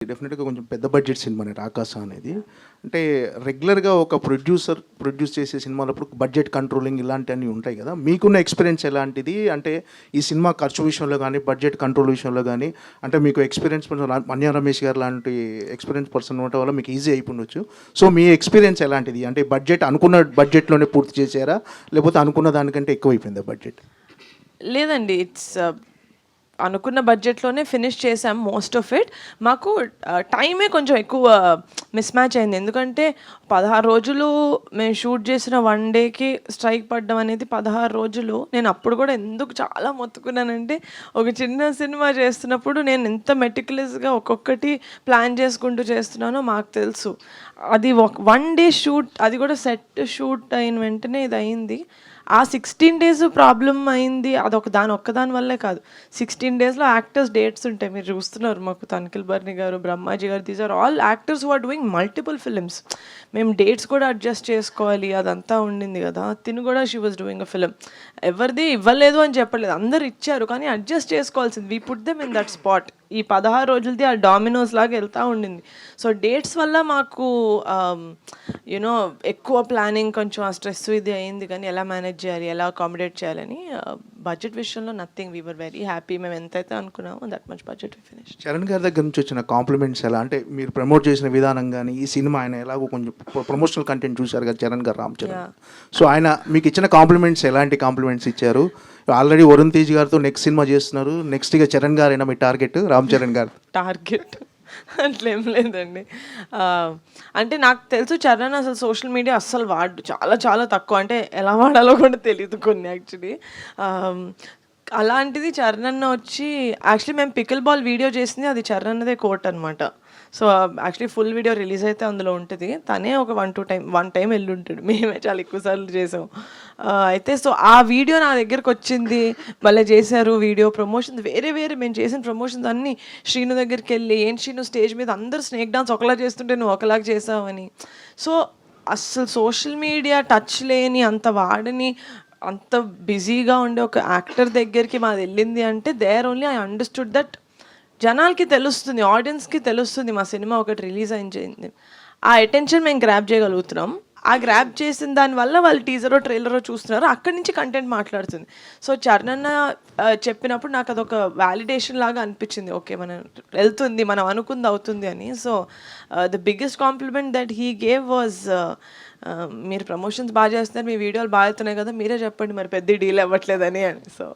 డెఫినెట్‌గా కొంచెం పెద్ద బడ్జెట్ సినిమానే 'రాకాస' అనేది. అంటే రెగ్యులర్‌గా ఒక ప్రొడ్యూస్ చేసే సినిమాలప్పుడు బడ్జెట్ కంట్రోలింగ్ ఇలాంటివన్నీ ఉంటాయి కదా! మీకున్న ఎక్స్‌పీరియన్స్ ఎలాంటిది? అంటే ఈ సినిమా ఖర్చు విషయంలో గానీ, బడ్జెట్ కంట్రోల్ విషయంలో గానీ, అంటే మీకు ఎక్స్‌పీరియన్స్ పర్సన్ మన్య రమేష్ గారు లాంటి ఎక్స్‌పీరియన్స్ పర్సన్ ఉండటం వల్ల మీకు ఈజీ అయిపోయిండొచ్చు. సో, మీ ఎక్స్‌పీరియన్స్ ఎలాంటిది? అంటే అనుకున్న బడ్జెట్‌లోనే పూర్తి చేసారా? లేకపోతే అనుకున్న దానికంటే ఎక్కువైపోయిందా బడ్జెట్? లేదండి. అనుకున్న బడ్జెట్లోనే ఫినిష్ చేసాం మోస్ట్ ఆఫ్ ఇట్. మాకు టైమే కొంచెం ఎక్కువ మిస్ మ్యాచ్ అయింది. ఎందుకంటే 16 రోజులు మేము షూట్ చేసిన 1 డేకి స్ట్రైక్ పడ్డం అనేది 16 రోజులు. నేను అప్పుడు కూడా ఎందుకు చాలా మొత్తుకున్నానంటే, ఒక చిన్న సినిమా చేస్తున్నప్పుడు నేను ఎంత మెటిక్యులస్గా ఒక్కొక్కటి ప్లాన్ చేసుకుంటూ చేస్తున్నానో మాకు తెలుసు. అది 1 డే షూట్, అది కూడా సెట్ షూట్ అయిన వెంటనే ఇది అయింది. ఆ 16 డేస్ ప్రాబ్లమ్ అయింది. దాని ఒక్కదాని వల్లే కాదు. 16 డేస్లో యాక్టర్స్ డేట్స్ ఉంటాయి. మీరు చూస్తున్నారు, మాకు తనిఖీల్ బర్ని గారు, బ్రహ్మాజీ గారు, these are all actors who are doing multiple films. మేము డేట్స్ కూడా అడ్జస్ట్ చేసుకోవాలి, అదంతా ఉండింది కదా. తిను కూడా she was doing a film. ఎవరిది ఇవ్వలేదు అని చెప్పలేదు, అందరు ఇచ్చారు, కానీ అడ్జస్ట్ చేసుకోవాల్సింది. We put them in that spot. ఈ 16 రోజులది ఆ డామినోస్ లాగా వెళ్తూ ఉండింది. సో డేట్స్ వల్ల మాకు యూనో ఎక్కువ ప్లానింగ్, కొంచెం ఆ స్ట్రెస్ ఇది అయింది. కానీ ఎలా మేనేజ్ చేయాలి, ఎలా అకామిడేట్ చేయాలని బడ్జెట్ విషయంలో nothing. We were very happy. మేము ఎంతైతే అనుకున్నామో that much budget we finish. Charan గారి దగ్గర నుంచి వచ్చిన కాంప్లిమెంట్స్ ఎలా? అంటే మీరు ప్రమోట్ చేసిన విధానం కానీ, ఈ సినిమా ఆయన ఎలాగో కొంచెం ప్రమోషనల్ కంటెంట్ చూశారు కదా చరణ్ గారు, రామ్ చరణ్. సో ఆయన మీకు ఇచ్చిన కాంప్లిమెంట్స్ ఎలాంటి కాంప్లిమెంట్స్ ఇచ్చారు? ఆల్రెడీ వరుణ్ తేజ్ గారితో నెక్స్ట్ సినిమా చేస్తున్నారు. నెక్స్ట్ ఇక చరణ్ గారైనా మీ టార్గెట్? రామ్ చరణ్ గారు టార్గెట్ అట్లేం లేదండి. అంటే నాకు తెలుసు చరణ్ అసలు సోషల్ మీడియా అస్సలు వాడు, చాలా చాలా తక్కువ. అంటే ఎలా వాడాలో కూడా తెలియదు కొన్ని యాక్చువల్లీ. అలాంటిది చరణ్ అన్న వచ్చి, యాక్చువల్లీ మేము పికిల్ బాల్ వీడియో చేసింది అది చరణ్ అన్నదే కోట్ అనమాట. So actually full video release అయితే అందులో ఉంటుంది. తనే ఒక 1 టైం వెళ్ళి ఉంటాడు. మేమే చాలా ఎక్కువ సార్లు చేసాం. అయితే సో ఆ వీడియో నా దగ్గరకు వచ్చింది. భలే చేశారు వీడియో. ప్రమోషన్స్ వేరే మేము చేసిన ప్రమోషన్స్ అన్నీ శ్రీను దగ్గరికి వెళ్ళి, ఏంటి శ్రీను స్టేజ్ మీద అందరూ స్నేక్ డాన్స్ ఒకలా చేస్తుంటే నువ్వు ఒకలాగా చేసావని. సో అస్సలు సోషల్ మీడియా టచ్ లేని, అంత వాడని, అంత బిజీగా ఉండే ఒక యాక్టర్ దగ్గరికి మాది వెళ్ళింది అంటే, there only I understood that జనాలకి తెలుస్తుంది, ఆడియన్స్కి తెలుస్తుంది మా సినిమా ఒకటి రిలీజ్ అయింది. ఆ అటెన్షన్ మేము గ్రాప్ చేయగలుగుతున్నాం. ఆ గ్రాప్ చేసిన దానివల్ల వాళ్ళు టీజరో ట్రైలరో చూస్తున్నారు, అక్కడి నుంచి కంటెంట్ మాట్లాడుతుంది. సో చరణ్ అన్న చెప్పినప్పుడు నాకు అదొక వ్యాలిడేషన్ లాగా అనిపించింది. ఓకే, మనం వెళ్తుంది, మనం అనుకుంది అవుతుంది అని. So the biggest compliment that he gave was, మీరు ప్రమోషన్స్ బాగా చేస్తున్నారు, మీ వీడియోలు బాగా అవుతున్నాయి కదా, మీరే చెప్పండి మరి పెద్ద డీల్ అవ్వట్లేదని అని. సో